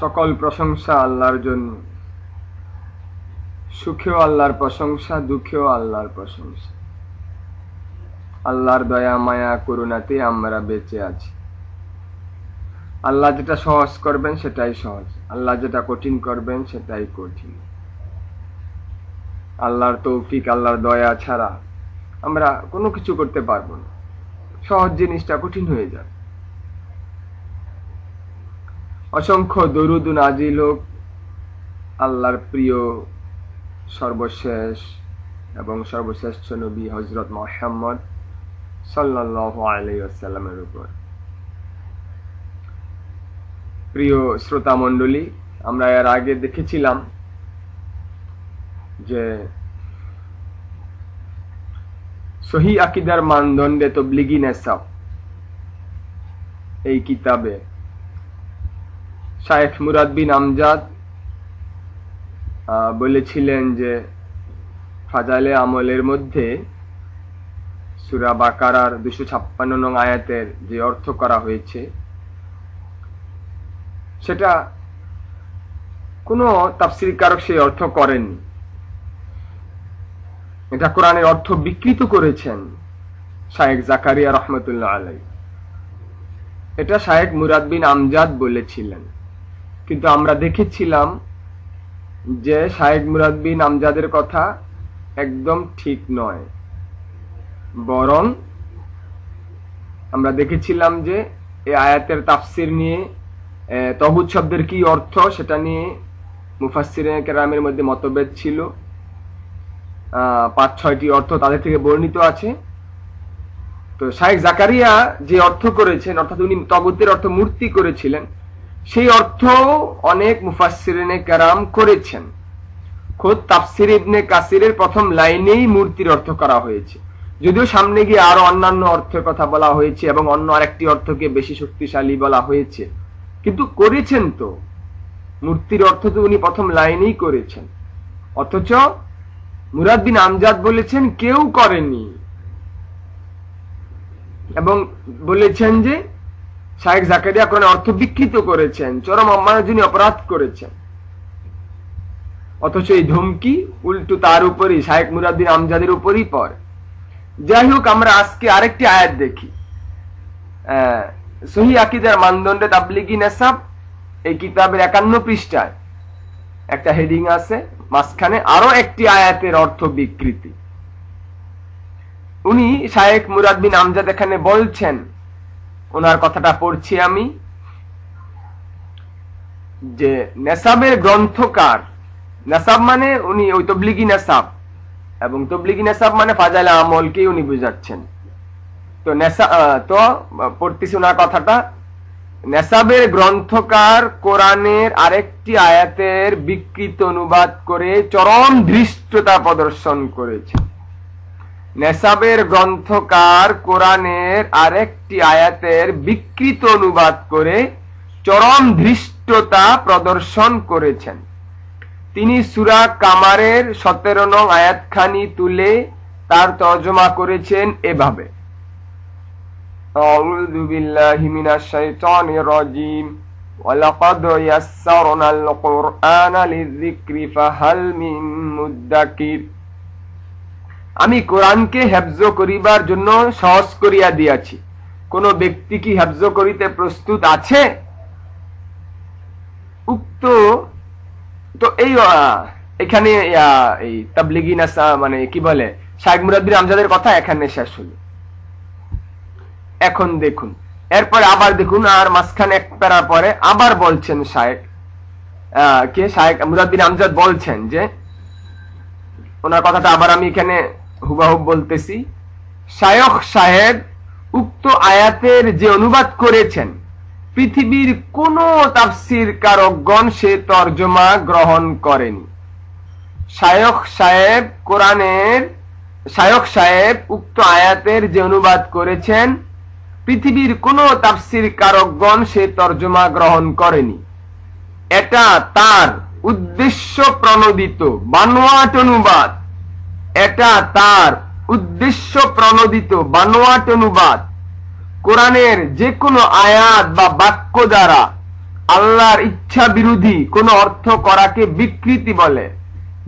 সকল প্রশংসা আল্লাহর জন্য। সুখেও আল্লাহর প্রশংসা, দুঃখেও আল্লাহর প্রশংসা। আল্লাহর দয়া মায়া করুণাতে আমরা বেঁচে আছি। আল্লাহ যেটা সহজ করবেন সেটাই সহজ, আল্লাহ যেটা কঠিন করবেন সেটাই কঠিন। আল্লাহর তৌফিক, আল্লাহর দয়া ছাড়া আমরা কোনো কিছু করতে পারবো না। সহজ জিনিসটা কঠিন হয়ে যাবে। অসংখ্য দরুদ নাজিল হোক আল্লাহর প্রিয় সর্বশেষ এবং সর্বশ্রেষ্ঠ নবী হযরত মুহাম্মদ সাল্লাল্লাহু আলাইহি ওয়াসাল্লামের উপর। প্রিয় শ্রোতা মণ্ডলী, আমরা এর আগে দেখেছিলাম যে সহিহ আকীদার মানদণ্ডে তাবলীগী নেসাব এই কিতাবে শায়েখ মুরাদ বিন আমজাদ বলেছিলেন যে ফাজাইলে আমলের মধ্যে সূরা বাকারার 256 নং আয়াতের যে অর্থ করা হয়েছে সেটা কোনো তাফসীরকারক সেই অর্থ করেননি। এটা কোরআনের অর্থ বিকৃত করেছেন শায়েখ জাকারিয়া রহমতুল্লাহ আলাইহি। এটা শায়েখ মুরাদ বিন আমজাদ বলেছিলেন, কিন্তু আমরা দেখেছিলাম যে শায়েখ মুরাদ বিন আমজাদের কথা একদম ঠিক নয়। বরং আমরা দেখেছিলাম যে এই আয়াতের তাফসির নিয়ে, তাগুত শব্দের কি অর্থ সেটা নিয়ে মুফাসসিরিনে কেরামের মধ্যে মতভেদ ছিল। 5-6টি অর্থ তাদের থেকে বর্ণিত আছে। তো শায়েখ জাকারিয়া যে অর্থ করেছেন, অর্থাৎ উনি তাগুতের অর্থ মূর্তি করেছিলেন, সেই অর্থ অনেক মুফাসসিরিনে কেরাম করেছেন। খোদ তাফসির ইবনে কাসিরের প্রথম লাইনেই মূর্তির অর্থ করা হয়েছে, যদিও সামনে গিয়ে আরো অন্যান্য অর্থের কথা বলা হয়েছে এবং অন্য আরেকটি অর্থকে বেশি শক্তিশালী বলা হয়েছে, কিন্তু করেছেন তো মূর্তির অর্থ তো উনি প্রথম লাইনেই করেছেন। অথচ মুরাদ বিন আমজাদ বলেছেন কেউ করেনি, এবং বলেছেন যে শায়েখ জাকারিয়া কোন অর্থ বিকৃত করেছেন, চরম অমানজনীয় অপরাধ করেছেন। অথচ এই ধমকি উল্টো তার উপরই, শায়েখ মুরাদ বিন আমজাদের উপরই পড়ে। যাই হোক, আমরা আজকে আরেকটি আয়াত দেখি। সহিহ আকীদার মানদণ্ডে তাবলীগী নেসাব এই কিতাবের 51 পৃষ্ঠায় একটা হেডিং আছে, মাঝখানে আরো একটি আয়াতের অর্থ বিকৃতি। উনি শায়েখ মুরাদ বিন আমজাদ এখানে বলছেন, ওনার কথাটা পড়ছি আমি, যে নেসাবের গ্রন্থকার, নেসাব মানে উনি ওই তাবলীগী নেসাব, এবং তাবলীগী নেসাব মানে ফাজাইলে আমলকে উনি বুঝাচ্ছেন। তো পড়তেছি ওনার কথাটা। নেসাবের গ্রন্থকার কোরআনের আরেকটি আয়াতের বিকৃত অনুবাদ করে চরম ধৃষ্টতা প্রদর্শন করেছেন। নেসাবের গ্রন্থকার কোরআনের আরেকটি আয়াতের বিকৃত অনুবাদ করে চরম ধৃষ্টতা প্রদর্শন করেছেন। তিনি সূরা কামারের 17 নং আয়াতখানি তুলে তার তর্জমা করেছেন এভাবে: আউযু বিল্লাহি মিনাশ শাইতানির রাজীম ওয়ালাকাদ ইয়াসসারনাল কুরআনা লিযিকরি ফাহাল মিন মুদ্দাকির। আমি কোরআনকে হেফজ করিবার জন্য সহজ করিয়া দিয়াছি, কোন ব্যক্তি কি হেফজ করিতে প্রস্তুত আছে? উক্ত তো এখানে এই তাবলীগী নেসাব মানে কি বলে, শায়েখ মুরাদ বিন আমজাদের কথা এখানে শেষ হলো। এখন দেখুন, এরপরে আবার দেখুন, আর মাঝখানে এক প্যারা পরে আবার বলছেন শায়েখ মুরাদ বিন আমজাদ বলছেন যে, ওনার কথাটা আবার আমি এখানে হুবহুব বলতেছি। শায়খ সাহেব উক্ত আয়াতের যে অনুবাদ করেছেন, পৃথিবীর কোন তাফসীর কারকগণ সে তর্জমা গ্রহণ করেনি। শায়খ সাহেব উক্ত আয়াতের যে অনুবাদ করেছেন, পৃথিবীর কোন তাফসীর কারকগণ সে তর্জমা গ্রহণ করেনি। এটা তার উদ্দেশ্য প্রণোদিত বানোয়াট অনুবাদ। এটা তার উদ্দেশ্য প্রণোদিত বানোয়াট অনুবাদ। কোরআনের যে কোনো আয়াত বা বাক্য দ্বারা আল্লাহর ইচ্ছা বিরোধী কোন অর্থ করাকে বিকৃতি বলে।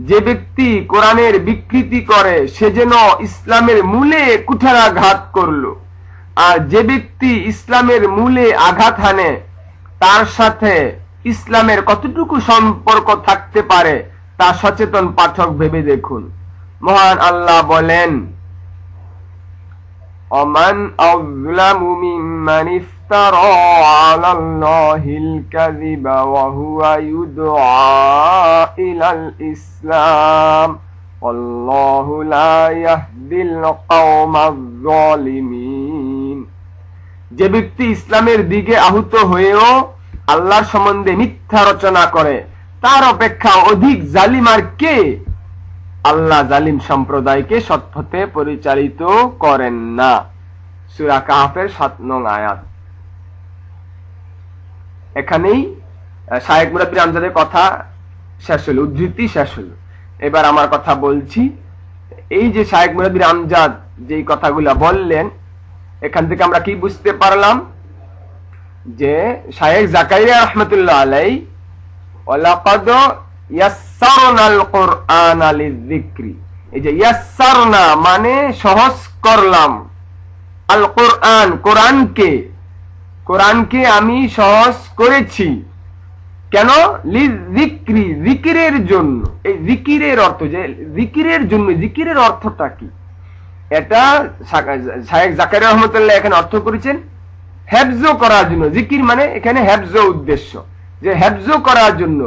যে ব্যক্তি কোরআনের বিকৃতি করে সে যেন ইসলামের মূলে কুঠারাঘাত করলো, আর যে ব্যক্তি ইসলামের মূলে আঘাত হানে তার সাথে ইসলামের কতটুকু সম্পর্ক থাকতে পারে তা সচেতন পাঠক ভেবে দেখুন। মহান আল্লাহ বলেন, ওমান আযলামু মিম্মান ইফতারা আলাল্লাহিল কাযিবা ওয়া হুয়া ইউদআ ইলাল ইসলাম আল্লাহু লা ইয়াহদিল কওমাজ যালিমিন। যে ব্যক্তি ইসলামের দিকে আহুত হয়েও আল্লাহর সম্বন্ধে মিথ্যা রচনা করে তার অপেক্ষা অধিক জালিম আর কে? আল্লাহ জালিম সম্প্রদায়কে সৎপথে পরিচালিত করেন না। সূরা কাহফের ৭ নং আয়াত। এখানেই শায়েখ মুরাদ বিন আমজাদের কথা শেষ হলো, উদ্ধৃতি শেষ হলো। এবার আমার কথা বলছি। এই যে শায়েখ মুরাদ বিন আমজাদ যেই কথাগুলা বললেন, এখান থেকে আমরা কি বুঝতে পারলাম? যে শায়েখ জাকারিয়া রাহমাতুল্লাহ আলাইহি ওয়ালাকাদ ইয়াসসারনাল কুরআনা লিযিকরি, এই যে ইয়াসসারনা মানে সহজ করলাম, আল কুরআন কোরআনকে আমি সহজ করেছি। কেন? লিযিকরি, জিকিরের জন্য। এই জিকিরের অর্থ, যে জিকিরের জন্য, জিকিরের অর্থটা কি? এটা শায়েখ জাকারিয়া রাহমাতুল্লাহ এখানে অর্থ করেছেন হেফজ করার জন্য। জিকির মানে এখানে হেফজ উদ্দেশ্য, যে হেফজ করার জন্য,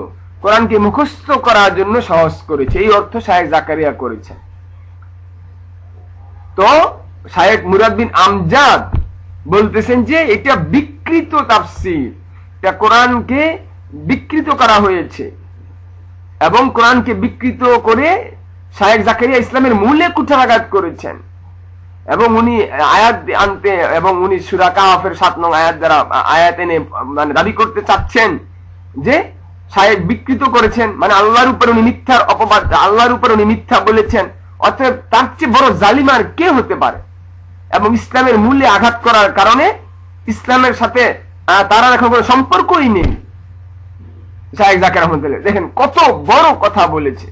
কোরআনকে মুখস্থ করার জন্য সহজ করেছে, এই অর্থ শায়েখ জাকারিয়া করেছেন। তো শায়েখ মুরাদ বিন আমজাদ বলতেছেন যে এটা বিকৃত তাফসীর, এটা কোরআনকে বিকৃত করা হয়েছে, এবং কোরআনকে বিকৃত করে শায়েখ জাকারিয়া ইসলামের মূলে কুঠারাঘাত করেছেন। এবং উনি আয়াত আনতে, এবং উনি সূরা কাহফের ৭ নং আয়াত দ্বারা আয়াত এনে মানে দাবি করতে চাচ্ছেন যে শায়েখ বিকৃত করেছেন, মানে আল্লাহর উপর উনি মিথ্যার অপবাদ, আল্লাহর উপর উনি মিথ্যা বলেছেন। অতএব তার চেয়ে বড় জালিম আর কে হতে পারে? এবং ইসলামের মূলে আঘাত করার কারণে ইসলামের সাথে তারা এখন কোনো সম্পর্কই নেই। শায়েখ জাকারিয়া রাহমাতুল্লাহ দেখেন কত বড় কথা বলেছে।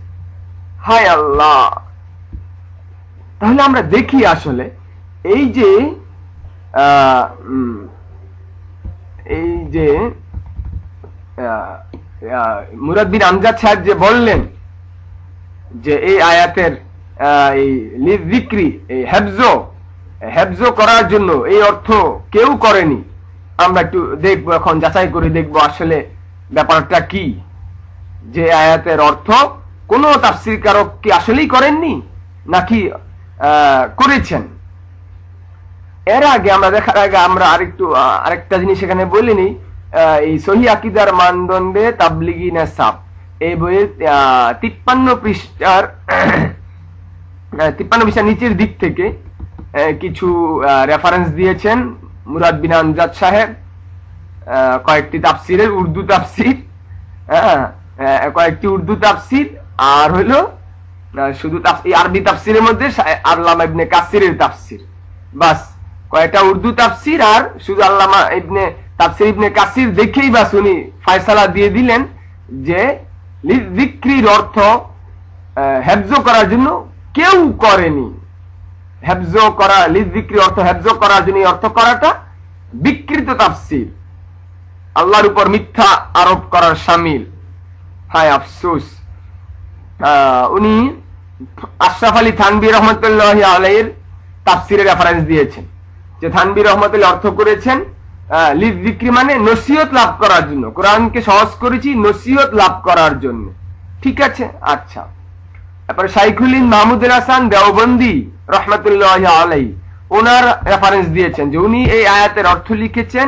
হায় আল্লাহ! তাহলে আমরা দেখি আসলে এই যে মুরাদ বিন আমজাদ সাহেব যে বললেন যে এই আয়াতের এই লিযিকরি, এই হেফজ করার জন্য এই অর্থ কেউ করেনি। আমরা একটু দেখবো, এখন যাচাই করে দেখবো আসলে ব্যাপারটা কি। যে আয়াতের অর্থ কোন তাফসীরকারক কি আসলেই করেননি নাকি করেছেন। এর আগে আমরা দেখার আগে আমরা আরেকটা জিনিস এখানে বলিনি। এই সহিহ আকীদার মানদণ্ডে তাবলিগি নাসাব এই বইয়ের 53 পৃষ্ঠার নিচের দিক থেকে কিছু রেফারেন্স দিয়েছেন মুরাদ বিন আমজাদ সাহেব। কয়েকটি তাফসিরের উর্দু তাফসির, কয়েকটি উর্দু তাফসির, আর হলো শুধু আরবি তাফসিরের মধ্যে আল্লামা ইবনে কাসিরের তাফসির। বাস কয়েকটা উর্দু তাফসির আর শুধু আল্লামা তাফসির ইবনে কাসির দেখেই বাস উনি ফয়সালা দিয়ে দিলেন যে লিযিকরির অর্থ হেফজ করার জন্য কেউ করেনি। হেফজ করা, লিযিকরি অর্থ হেফজ করার জন্য অর্থ করাটা বিকৃত তাফসির, আল্লাহর উপর মিথ্যা আরোপ করার শামিল। হায় আফসোস! উনি আশরাফ আলী থানভী রহমতুল্লাহি আলাইহির তাফসিরে রেফারেন্স দিয়েছেন, যে থানভী রহমতুল্লাহ অর্থ করেছেন লিযিকরি মানে নসিহত লাভ করার জন্য, কোরআনকে সহজ করেছি নসিহত লাভ করার জন্য। ঠিক আছে, আচ্ছা। তারপরে শাইখুল হিন্দ মাহমুদুল হাসান দেওবন্দি রহমতুল্লাহি আলাইহি ওনার রেফারেন্স দিয়েছেন, যে উনি এই আয়াতের অর্থ লিখেছেন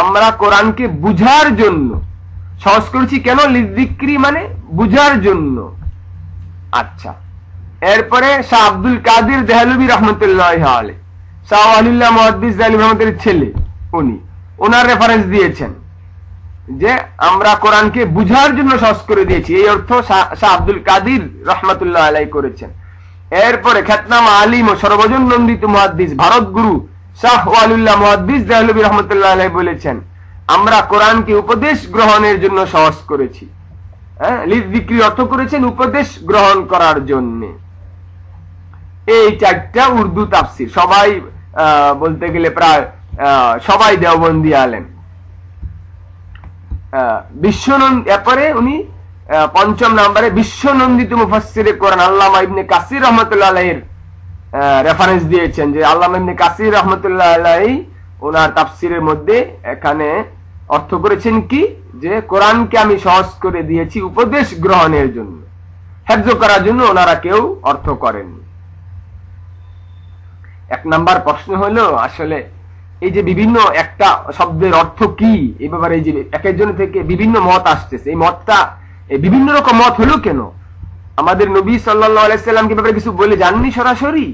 আমরা কোরআনকে বুঝার জন্য সহজ করেছি। কেন? লিযিকরি মানে বুঝার জন্য। আচ্ছা, এরপরে শাহ আব্দুল কাদির দেহলভী রহমতুল্লাহি আলাইহি, শাহ ওয়ালিউল্লাহ মুহাদ্দিস দেহলভী রহমতুল্লাহর ছেলে, উনি ওনার রেফারেন্স দিয়েছেন যে আমরা কোরআনকে বুঝার জন্য সহজ করে দিয়েছি, এই অর্থ শাহ আব্দুল কাদির রহমতুল্লাহ আলাইহি করেছেন। এরপরে খ্যাতনামা আলিম ও সর্বজন নন্দিত মুহাদ্দিস ভারত গুরু শাহ ওয়ালিউল্লাহ মুহাদ্দিস দেহলভী রহমতুল্লাহ আলাইহি বলেছেন আমরা কোরআনকে উপদেশ গ্রহণের জন্য সহজ করেছি। হ্যাঁ, লিযিকরি অর্থ করেছেন উপদেশ গ্রহণ করার জন্য। এই 4টা উর্দু তাফসির সবাই বলতে গেলে প্রায় সবাই দেওবন্দি আলেম। এরপরে উনি 5ম নম্বরে বিশ্বনন্দিত মুফাসসিরে কোরআন আল্লামা ইবনে কাসির রহমাতুল্লাহ আলাইহির রেফারেন্স দিয়েছেন যে আল্লামা ইবনে কাসির রহমাতুল্লাহ আলাইহি ওনার তাফসিরের মধ্যে এখানে অর্থ করেছেন কি, যে কোরআনকে আমি সহজ করে দিয়েছি উপদেশ গ্রহণের জন্য, হেফজ করার জন্য ওনারা কেউ অর্থ করেননি। 1 নাম্বার প্রশ্ন হলো আসলে এই যে বিভিন্ন একটা শব্দের অর্থ কি, এই ব্যাপারে এই যে একজন থেকে বিভিন্ন মত আসতেছে, এই মতটা বিভিন্ন রকম মত হলো কেন? আমাদের নবী সাল্লাল্লাহু আলাইহি সাল্লাম কি ব্যাপারে কিছু বলে জাননি সরাসরি?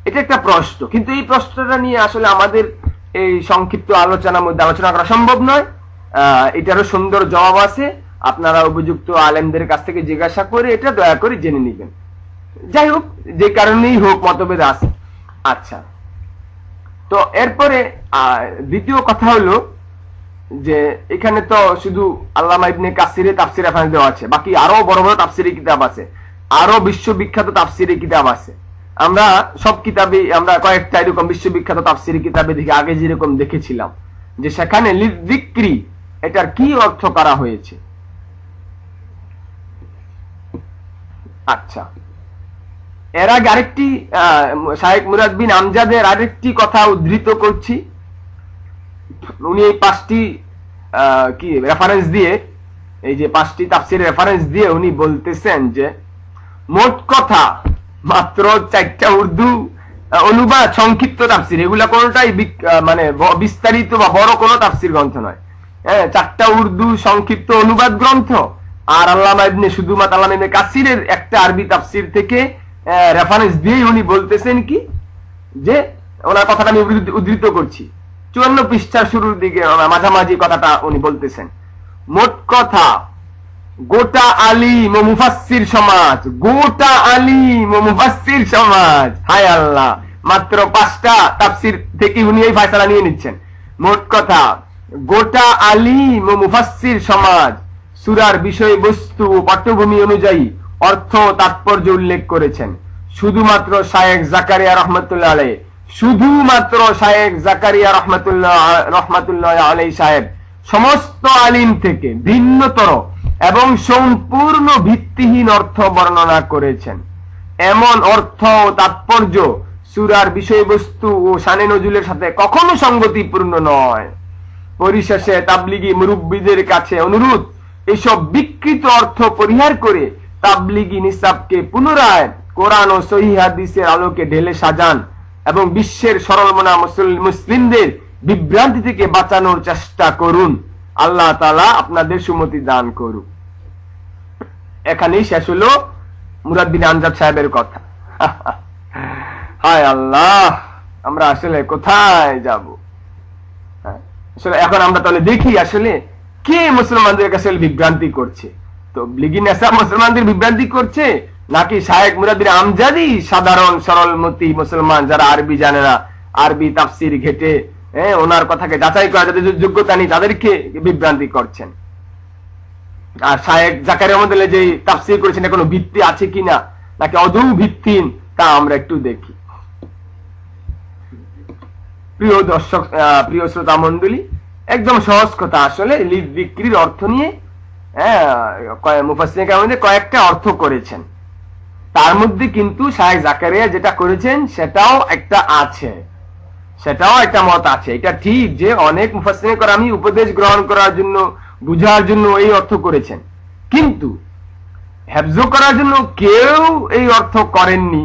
এটা একটা প্রশ্ন, কিন্তু এই প্রশ্নটা নিয়ে আসলে আমাদের এই সংক্ষিপ্ত আলোচনার মধ্যে আলোচনা করা সম্ভব নয়। এটারও সুন্দর জবাব আছে, আপনারা উপযুক্ত আলেমদের কাছ থেকে জিজ্ঞাসা করে এটা দয়া করে জেনে নেবেন। যাই হোক, যে কারণেই হোক মতভেদ আছে। আচ্ছা, তো এরপরে দ্বিতীয় কথা হলো যে এখানে তো শুধু আল্লামা ইবনে কাসিরের তাফসির রেফারেন্স দেওয়া আছে, বাকি আরো বড় বড় তাফসিরি কিতাব আছে, আরো বিশ্ববিখ্যাত তাফসিরি কিতাব আছে। আমরা সব কিতাবে আমরা কয়েকটা এরকম বিশ্ববিখ্যাত তাফসিরি কিতাবে দেখি, আগে যেরকম দেখেছিলাম যে সেখানে লিযিকরি এটার কি অর্থ করা হয়েছে। আচ্ছা, এর আগে আরেকটি শায়েখ মুরাদ বিন আমজাদের আরেকটি কথা উদ্ধৃত করছি। উনি এই 5টি কি রেফারেন্স দিয়ে, এই যে 5টি তাফসির রেফারেন্স দিয়ে উনি বলতেছেন যে মোট কথা মাত্র 4টা উর্দু অনুবাদ সংক্ষিপ্ত তাফসির, এগুলা কোনটাই মানে বিস্তারিত বা বড় কোনো তাফসির গ্রন্থ নয়। হ্যাঁ, 4টা উর্দু সংক্ষিপ্ত অনুবাদ গ্রন্থ, আর আল্লামা ইবনে শুধুমাত্র আল্লামা ইবনে কাসিরের একটা আরবি তাফসির থেকে রেফারেন্স দিয়ে উনি বলতেছেন কি, যে ওনার কথাটা আমি উদ্ধৃত করছি, 54 পৃষ্ঠার শুরুর দিকে মাঝামাঝি কথাটা উনি বলতেছেন। মোট কথা গোটা আলিম ও মুফাসসির সমাজ, গোটা আলিম ও মুফাসসির সমাজ, হায় আল্লাহ, মাত্র 5টা তাফসির থেকে উনি এই ফয়সালা নিয়ে নিচ্ছেন। মোট কথা গোটা আলিম ও মুফাসসির সমাজ সূরার বিষয়বস্তু ও পটভূমি অনুযায়ী অর্থ তাৎপর্য উল্লেখ করেছেন। শুধুমাত্র শায়েখ জাকারিয়া রহমাতুল্লাহ আলাইহি, শুধুমাত্র শায়েখ জাকারিয়া রহমাতুল্লাহ আলাইহি সাহেব সমস্ত আলিম থেকে ভিন্নতর এবং সম্পূর্ণ ভিত্তিহীন অর্থ বর্ণনা করেছেন। এমন অর্থ ও তাৎপর্য সূরার বিষয়বস্তু ও শানে নজুলের সাথে কখনো সঙ্গতিপূর্ণ নয়। পরিশেষে তাবলিগি মুরব্বিদের কাছে অনুরোধ, এসব বিকৃত অর্থ পরিহার করে তাবলিগি নিসাবকে পুনরায় কোরআন ও সহিহ হাদিসের আলোকে ঢেলে সাজান এবং বিশ্বের সরলমনা মুসলিমদের বিভ্রান্তি থেকে বাঁচানোর চেষ্টা করুন। আল্লাহ তাআলা আপনাদের সুমতি দান করুন। এখানেই শেষ হলো মুরাদ বিন আমজাদ সাহেবের কথা। হায় আল্লাহ, আমরা আসলে কোথায় যাব? আসলে এখন আমরা তাহলে দেখি আসলে কে মুসলমানদের কাছে বিভ্রান্তি করছে। তো লিগি নেশা মুসলমানদের বিভ্রান্তি করছে, নাকি শায়েখ মুরাদ বিন আমজাদি সাধারণ সরলমতি মুসলমান যারা আরবি জানে না, আরবি তাফসির ঘেটে ওনার কথাকে যাচাই করা যাদের যোগ্যতা নেই তাদেরকে বিভ্রান্তি করছেন? আর শায়েখ জাকারিয়া রহমাতুল্লাহ যে তাফসির করেছেন কোনো ভিত্তি আছে কিনা, নাকি অদৌ ভিত্তিহীন, তা আমরা একটু দেখি। প্রিয় দর্শক, প্রিয় শ্রোতা মণ্ডলী, একদম সহজ কথা। আসলে লিযিকরির অর্থ নিয়ে মুফাসসিরিন কেরাম কয়েকটা অর্থ করেছেন, তার মধ্যে কিন্তু শায়েখ জাকারিয়া যেটা করেছেন সেটাও একটা আছে, সেটাও একটা মত আছে। এটা ঠিক যে অনেক মুফাসসিরিন কেরাম উপদেশ গ্রহণ করার জন্য, বুঝার জন্য এই অর্থ করেছেন, কিন্তু হেফজ করার জন্য কেউ এই অর্থ করেননি,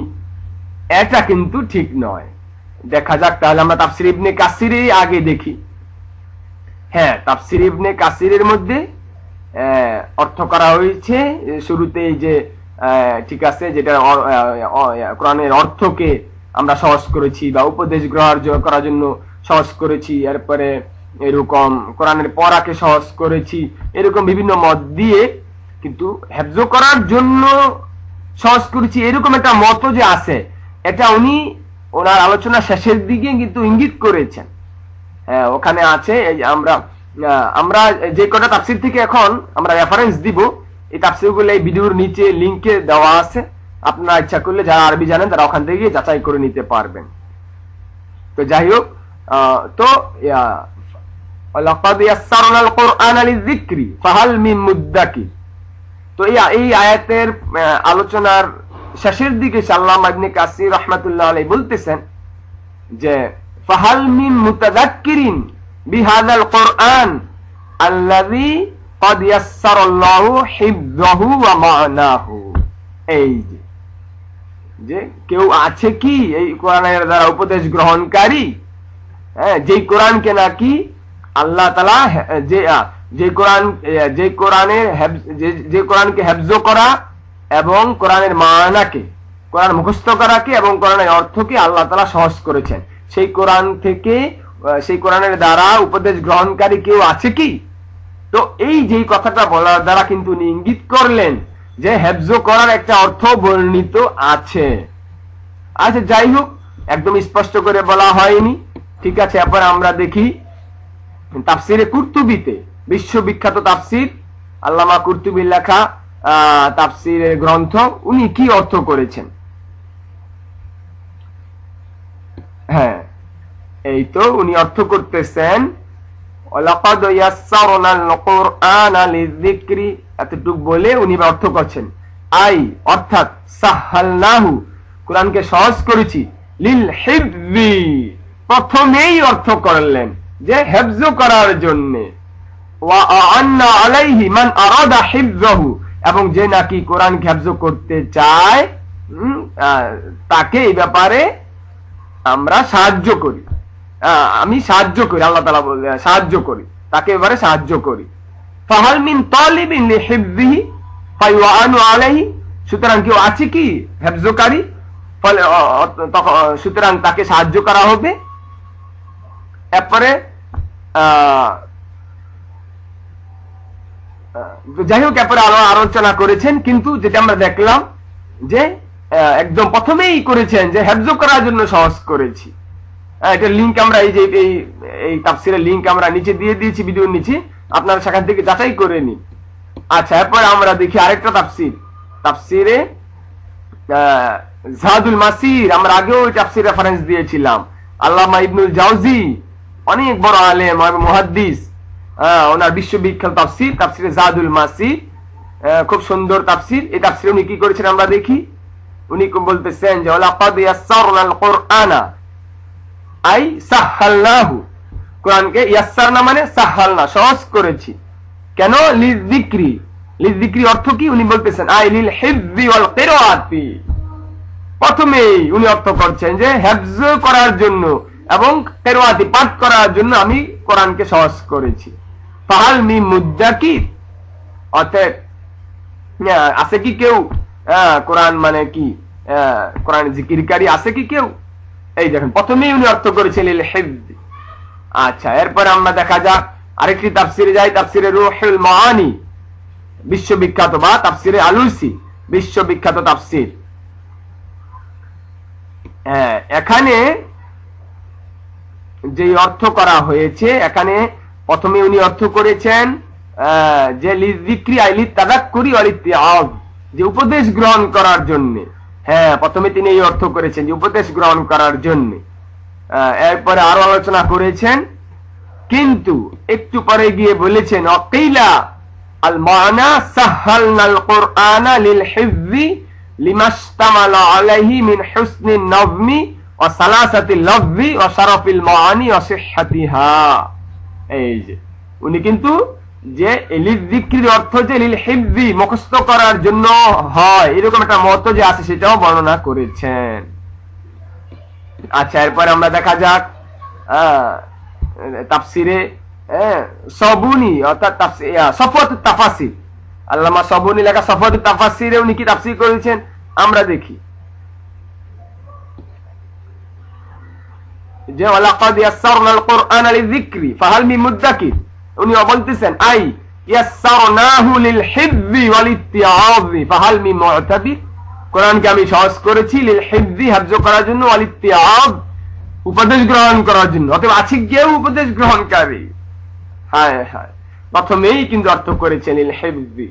এটা কিন্তু ঠিক নয়। দেখা যাক তাহলে আমরা তাফসির ইবনে কাসিরের আগে দেখি। হ্যাঁ, তাফসির ইবনে কাসিরের মধ্যে অর্থ করা হয়েছে শুরুতেই যে ঠিক আছে, যেটা কোরআনের অর্থকে আমরা সহজ করেছি বা উপদেশ গ্রহণ করার জন্য সহজ করেছি, এরপরে এরকম কোরআনের পড়াকে সহজ করেছি, এরকম বিভিন্ন মত দিয়ে, কিন্তু হেফজ করার জন্য সহজ করেছি এরকম একটা মত যে আছে, এটা উনি ওনার আলোচনা শেষের দিকে কিন্তু ইঙ্গিত করেছেন। ওখানে আছে, আমরা আমরা যে কটা তাফসীর থেকে এখন আমরা রেফারেন্স দিব, এই তাফসীরগুলো এই ভিডিওর নিচে লিংকে দেওয়া আছে, আপনারা ইচ্ছা করলে যারা আরবি জানেন তারা ওখান থেকে যাচাই করে নিতে পারবেন। তো যাই হোক, তো লাকাদ ইয়াসসারনাল কুরআনা লিযিকরি ফাহাল মিন মুদ্দাকির, তো এই আয়াতের আলোচনার শেষের দিকে আল্লামা ইবনে কাসির রাহমাতুল্লাহ আলাইহি বলতেছেন যে ফাহাল মিন মুতাযাক্কিরিন বিহাযাল কুরআন আল্লাযী ক্বাদ ইয়াসসারাল্লাহু হিফযাহু ওয়া মা'নাহু, এই যে কেউ আছে কি এই কোরআনের দ্বারা উপদেশ গ্রহণকারী, যে কোরআনকে নাকি আল্লাহ তাআলা যে কোরআনকে হেফজ করা এবং কোরআনের মানাকে, কোরআন মুখস্থ করাকে এবং কোরআনের অর্থকে আল্লাহ তাআলা সহজ করেছেন, সেই কোরআন থেকে, সেই কোরআনের দ্বারা উপদেশ গ্রহণকারী কেউ আছে কি? তো এই যে কথাটা বলার দ্বারা কিন্তু উনি ইঙ্গিত করলেন যে হেফজ করার একটা অর্থ বর্ণিত আছে। আচ্ছা, যাই হোক, একদম স্পষ্ট করে বলা হয়নি, ঠিক আছে। এরপর আমরা দেখি তাফসিরে কুরতুবিতে, বিশ্ববিখ্যাত তাফসির, আল্লামা কুরতুবির লেখা তাফসিরের গ্রন্থ, উনি কি অর্থ করেছেন। হ্যাঁ, এই তো উনি অর্থ করতেছেন লাকাদ ইয়াসসারনাল কুরআনা লিযিকরি, এতটুকু বলে উনি অর্থ করছেন আই, অর্থাৎ সাহালনাহু, কোরআনকে সহজ করেছি, লিল হিফজি, প্রথমেই অর্থ করলেন যে হেফজ করার জন্য, ওয়া আ'আন্না আলাইহি মান আরাদা হিফযাহু, এবং যে নাকি কোরআনকে হেফজ করতে চায় তাকে এই ব্যাপারে আমরা সাহায্য করি, আমি সাহায্য করি, আল্লাহ তাআলা বলে সাহায্য করি, তাকে এবারে সাহায্য করি। ফাহাল মিন তালিবিন লিহিফযিহি ফায়ুআনু আলাইহি, সুতরাং কেউ আছে কি হেফজকারী, ফলে সুতরাং তাকে সাহায্য করা হবে। এরপরে যাই হোক, এরপরে আলোচনা করেছেন, কিন্তু যেটা আমরা দেখলাম যে একদম প্রথমেই করেছেন যে হেফজ করার জন্য সহজ করেছি। এটা লিংক আমরা এই তাফসিরের লিংক আমরা নিচে দিয়ে দিয়েছি ভিডিওর নিচে, আপনারা সেখান থেকে যাচাই করে নিন। আচ্ছা, এরপর আমরা দেখি আরেকটা তাফসির, তাফসিরে জাদুল মাসির, আমরা আগেও ওই তাফসির রেফারেন্স দিয়েছিলাম। আল্লামা ইবনুল জাওজি অনেক বড় আলেম মুহাদ্দিস, ওনার বিশ্ববিখ্যাত তাফসির, তাফসিরে জাদুল মাসির, খুব সুন্দর তাফসির। এই তাফসিরে উনি কি করেছেন আমরা দেখি। উনি বলতেছেন যে লাকাদ ইয়াসসারনাল কুরআনা আই সাহালনাহু, কোরআনকে ইয়াসসারনা মানে সাহালনা, সহজ করেছি। কেন? লিযিকরি, লিযিকরি অর্থ কি উনি বলতেছেন আই লিল হিফজি ওয়াল কিরাআতি, প্রথমেই উনি অর্থ করছেন যে হেফজ করার জন্য এবং কিরাআতি পাঠ করার জন্য আমি কোরআনকে সহজ করেছি। ফাহাল মিন মুদ্দাকির, অর্থাৎ আছে কি কেউ, কোরআন মানে কি কোরআন জিকিরকারী আছে কি কেউ, এই দেখেন প্রথমেই উনি অর্থ করেছেন লিল হিফজি। আচ্ছা, এরপর আমরা দেখা যাক আরেকটি তাফসিরে যাই, তাফসিরে রুহুল মাআনি, বিশ্ববিখ্যাত, বা তাফসিরে আলুসি, বিশ্ববিখ্যাত তাফসির। এখানে যে অর্থ করা হয়েছে, এখানে প্রথমে উনি অর্থ করেছেন যে লিযিকরি আই লিতাযাক্কুরি ওয়াল ইত্তিআজ, যে উপদেশ গ্রহণ করার জন্য। হ্যাঁ, প্রথমে তিনি এই অর্থ করেছেন যে উপদেশ গ্রহণ করার জন্য। এরপরে আরো আলোচনা করেছেন, কিন্তু একটু পরে গিয়ে বলেছেন অকিলা আল মানা সাহালনাল কুরআনা লিল হিফজি লিমাশতামালা আলাইহি মিন হুসনিন নাযমি ওয়া সালাসাতিল লফজি ওয়া শারাফিল মাআনি ওয়া সিহহাতিহা। এই যে উনি কিন্তু যে লিযিকরির অর্থ যে লিল হিফজি, মুখস্থ করার জন্য হয়, এরকম একটা মত যে আছে সেটাও বর্ণনা করেছেন। আচ্ছা, এরপর আমরা দেখা যাক তাফসিরে সবুনি, অর্থাৎ সফওয়াতুত তাফাসির, আল্লামা সবুনি লেখা সফওয়াতুত তাফাসিরে উনি কি তাফসির করেছেন আমরা দেখি। যে ওয়ালাকাদ ইয়াসসারনাল কুরআনা লিযিকরি ফাহাল মিন মুদ্দাকির, উনি বলতেছেন আই ইয়াসসারনাহু লিল হিফজি ওয়াল ইত্তিআজি ফাহাল মিন মু'তাবির, কোরআনকে আমি সহজ করেছি লিল হিফজি, হেফজ করার জন্য, ওয়াল ইত্তিআজ, উপদেশ গ্রহণ করার জন্য। অতএব আছে কেউ উপদেশ গ্রহণকারী। হ্যাঁ হ্যাঁ, প্রথমেই কিন্তু অর্থ করেছেন লিল হিফজি।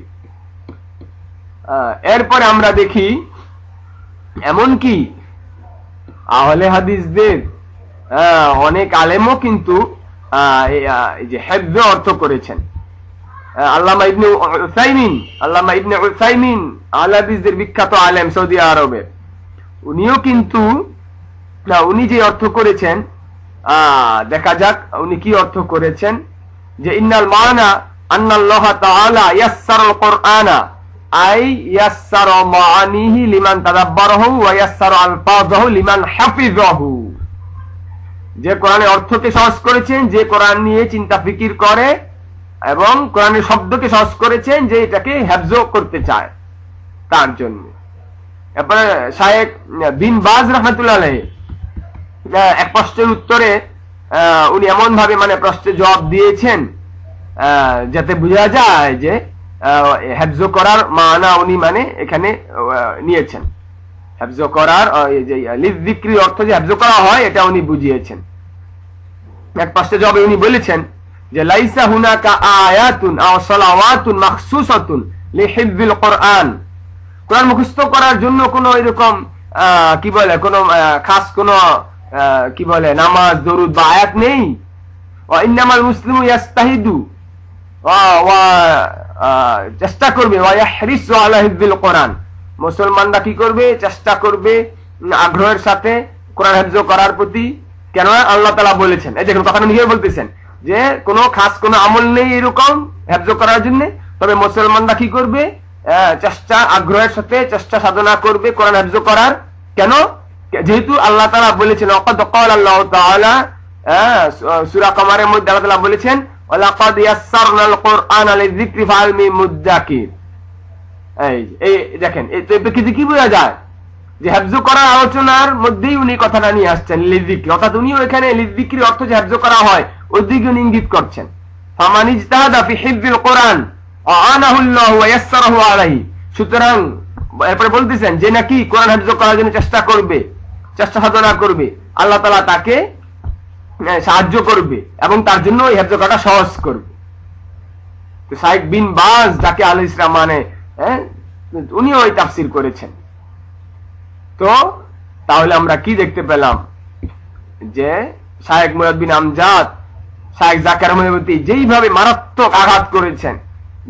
এরপরে আমরা দেখি এমনকি আহলে হাদিসদের অনেক আলেমও কিন্তু এই যে হিফজ অর্থ করেছেন। আল্লামা ইবনে উসাইমিন আহলে হাদিসদের বিখ্যাত আলেম সৌদি আরবের, উনিও কিন্তু উনি যে অর্থ করেছেন, দেখা যাক উনি কি অর্থ করেছেন, যে ইন্নাল মানা আন্নাল্লাহ তাআলা ইয়াসসারাল কুরআনা আই ইয়াসসারা মাআনিহি লিমান তাদাব্বারাহু ওয়া ইয়াসসারা আলফাযাহু লিমান হাফিযাহু। যে কোরআনের অর্থকে সহজ করেছেন, যে কোরআন নিয়ে চিন্তা ফিকির করে, এবং কোরআনের শব্দকে সহজ করেছেন যে এটাকে হেফজ করতে চায় তার জন্য। এরপরে শায়েখ বিন বাজ রাহমাতুল্লাহ আলাইহি এক প্রশ্নের উত্তরে উনি এমন ভাবে প্রশ্নের জবাব দিয়েছেন যাতে বোঝা যায় যে হেফজ করার মানা উনি এখানে নিয়েছেন। হেফজ করার যে লিযিকরি অর্থ যে হেফজ করা হয় এটা উনি বুঝিয়েছেন। এক প্রশ্নের জবাবে উনি বলেছেন যে লাইসা হুনাকা আয়াতুন আও সালাওয়াতুন মাখসুসাতুন লিহিফযিল কুরআন। কোরআন মুখস্থ করার জন্য কোনো এরকম কি বলে কোনো খাস কোনো কি বলে নামাজ দরুদ বা আয়াত নেই। ওয়া ইন্নামাল মুসলিমু ইয়াস্তাহিদু ওয়া চেষ্টা করবে, ওয়া ইয়াহরিসু আলা হিফযিল কুরআন, মুসলমানরা কি করবে, চেষ্টা করবে আগ্রহের সাথে কোরআন হেফজ করার প্রতি। কেন আল্লাহ তাআলা বলেছেন, এই দেখুন কথাটা নিজেই বলতেছেন যে কোনো খাস কোনো আমল নেই এরকম হেফজ করার জন্য, তবে মুসলমানরা কি করবে, চেষ্টা আগ্রহের সাথে চেষ্টা সাধনা করবে কোরআন হেফজ করার। কেন? যেহেতু আল্লাহ তাআলা বলেছেন, ওয়াকাদ ক্বালা আল্লাহু তাআলা সূরা কমারের মধ্যে আল্লাহ তাআলা বলেছেন ওয়ালাকাদ ইয়াসসারনাল কুরআনা লিযিকরি ফাহাল মিন মুদ্দাকির। এই দেখেন এতে কি বোঝা যায় যে হেফজ করার আলোচনার মধ্যেই উনি কথাটা নিয়ে আসছেন লিযিকরি, অর্থাৎ উনিও এখানে লিযিকরি অর্থ যে হেফজ করা হয় ওই দিকে উনি ইঙ্গিত করছেন। ফামান ইজতাহাদা ফি হিফযিল কুরআন আ'ানাহু আল্লাহু ওয়া ইয়াসসারাহু আলাইহি। সুতরাং এরপরে বলতেছেন যে নাকি কোরআন হেফজ করার জন্য চেষ্টা করবে, চেষ্টা সাধনা করবে, আল্লাহ তাআলা তাকে সাহায্য করবে এবং তার জন্য এই হেফজ করাটা সহজ করবে। তো শাইখ বিন বাজ যাকে আলাইহিস সালাম উনিও এই তাফসীর করেছেন। তো তাহলে আমরা কি দেখতে পেলাম যে শাইখ মুরাদ বিন আমজাদ শাইখ জাকারিয়ার প্রতি যেইভাবে মারাত্মক আঘাত করেছেন,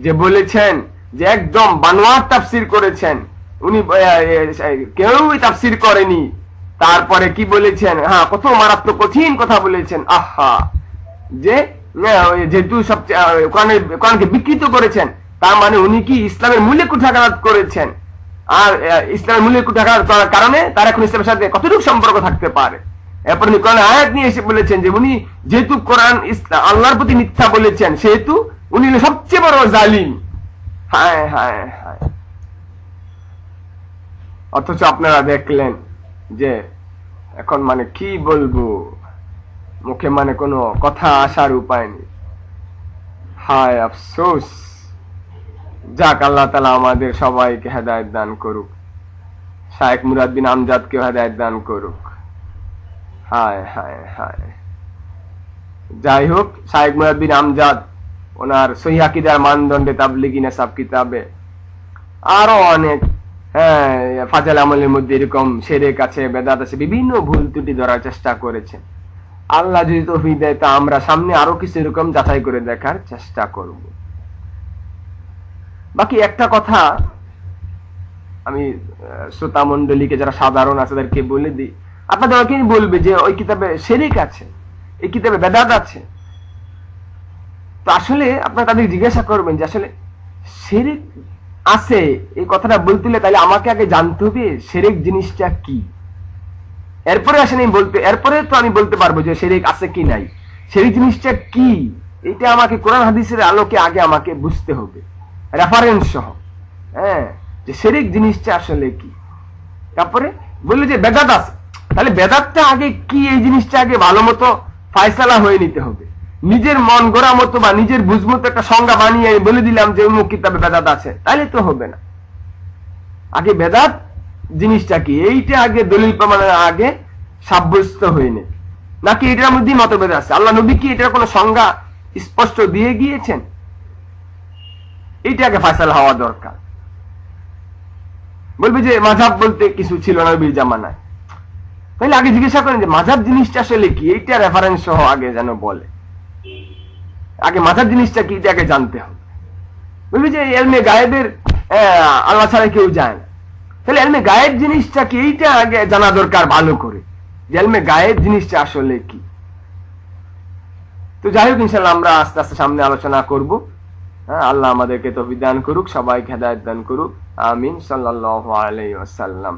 যে বলেছেন যে একদম বানোয়ার তাফসীর করেছেন, উনি কেউই তাফসীর করেনি। তারপরে কি বলেছেন, হ্যাঁ কত মারাত্মক কঠিন কথা বলেছেন, আহা যে যেহেতু সবচেয়ে কোরআনকে বিকৃত করেছেন, তার মানে উনি কি ইসলামের মূলে কুঠাঘাত করেছেন, আর ইসলামের মূলে কুঠাঘাত করার কারণে তার এখন ইসলামের সাথে কতটুকু সম্পর্ক থাকতে পারে। এরপর উনি কোরআন আয়াত নিয়ে এসে বলেছেন যে উনি যেহেতু কোরআন আল্লাহর প্রতি মিথ্যা বলেছেন, সেহেতু উনি সবচেয়ে বড় জালিম। হায় হায় হায়। অথচ আপনারা দেখলেন যে এখন কি বলবো, মুখে কোনো কথা আসার উপায় নেই। হায় আফসোস। যাক, আল্লাহ তাআলা আমাদের সবাইকে হেদায়েত দান করুক, শাইখ মুরাদ বিন আমজাদকে হেদায়েত দান করুক। হায় হায় হায়। যাই হোক, শাইখ মুরাদ বিন আমজাদ ওনার সহিহ আকীদার মানদণ্ডে তাবলীগী নিসাব কিতাবে আরো অনেক ফাজাল আমলের মধ্যে এরকম শিরক আছে, বেদাত আছে, বিভিন্ন ভুল ত্রুটি ধরার চেষ্টা করেছেন। আল্লাহ যদি তৌফিক দেয় তা আমরা সামনে আরো কিছু এরকম যাচাই করে দেখার চেষ্টা করব। বাকি একটা কথা আমি শ্রোতা মণ্ডলীকে যারা সাধারণ আছে তাদেরকে বলে দিই, আপনাদের অনেকেই বলবে যে ওই কিতাবে শিরক আছে, এই কিতাবে বেদাত আছে। তো আসলে আপনারা তাদের জিজ্ঞাসা করবেন যে আসলে শিরক আছে এই কথাটা বলতে হলে তাহলে আমাকে আগে জানতে হবে শিরক জিনিসটা কি, এরপরে আসেন এরপরে তো আমি বলতে পারবো যে শিরক আছে কি নাই। শিরক জিনিসটা কি এটা আমাকে কোরআন হাদিসের আলোকে আগে আমাকে বুঝতে হবে, রেফারেন্স সহ, যে শিরক জিনিসটা আসলে কি। তারপরে বললো যে বেদাত আছে, তাহলে বেদাতটা আগে কি এই জিনিসটা আগে ভালো মতো ফায়সালা হয়ে নিতে হবে। নিজের মন গড়া মতো বা নিজের বুঝমতো একটা সংজ্ঞা বানিয়ে বলে দিলাম যে অমুক কিতাবে বেদাত আছে, তাহলে তো হবে না। আগে বেদাত জিনিসটা কি এইটা আগে দলিল প্রমাণের আগে সাব্যস্ত হয়ে নেই, নাকি এটার মধ্যেই মতভেদ আছে। আল্লাহ নবী কি এটার কোনো সংজ্ঞা স্পষ্ট দিয়ে গিয়েছেন, এইটাকে ফয়সালা হওয়া দরকার। বলবে যে মাযহাব বলতে কিছু ছিল না নবীর জামানায়, তাহলে আগে জিজ্ঞাসা করেন যে মাযহাব জিনিসটা আসলে কি, এইটা রেফারেন্স সহ আগে যেন বলে, আগে মাযহাব জিনিসটা কি এটা আগে জানতে হবে। বলবি যে ইলমে গায়েবের আল্লাহ ছাড়া কেউ যায় না, তাহলে ইলমে গায়েব জিনিসটা কি এইটা আগে জানা দরকার ভালো করে, যে ইলমে গায়েব জিনিসটা আসলে কি। তো যাই হোক, ইনশাআল্লাহ আমরা আস্তে আস্তে সামনে আলোচনা করব। আল্লাহ আমাদেরকে তৌফিক দান করুক, সবাইকে হেদায়েত দান করুক, আমিন। সাল্লাল্লাহু আলাইহি ওয়াসাল্লাম।